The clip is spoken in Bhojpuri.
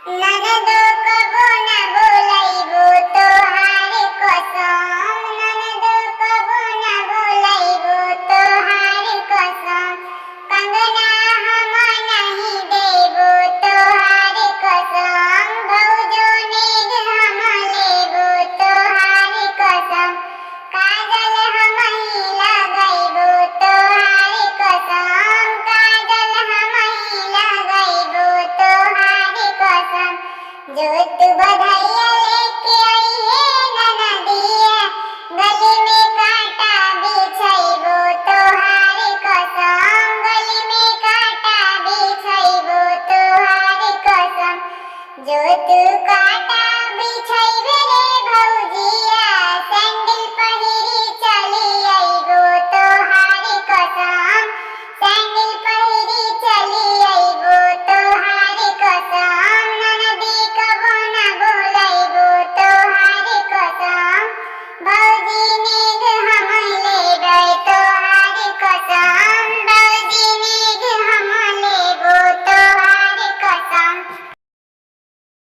ननद कबो न बोलैबो तोहार कसम, ननद कबो न बोलैबो तोहार कसम, कंगना हम नहीं देबो तोहार कसम, भौजो नेग हम लेबो तोहार कसम, काजल हम ही लगैबो तोहार कसम, काजल हम ही लगैबो तोहार कसम, जोत बधाइया लेके आई है ननदिया, गले में कांटा बिछैबो तोहार कसम, गले में कांटा बिछैबो तोहार कसम, जोत कांटा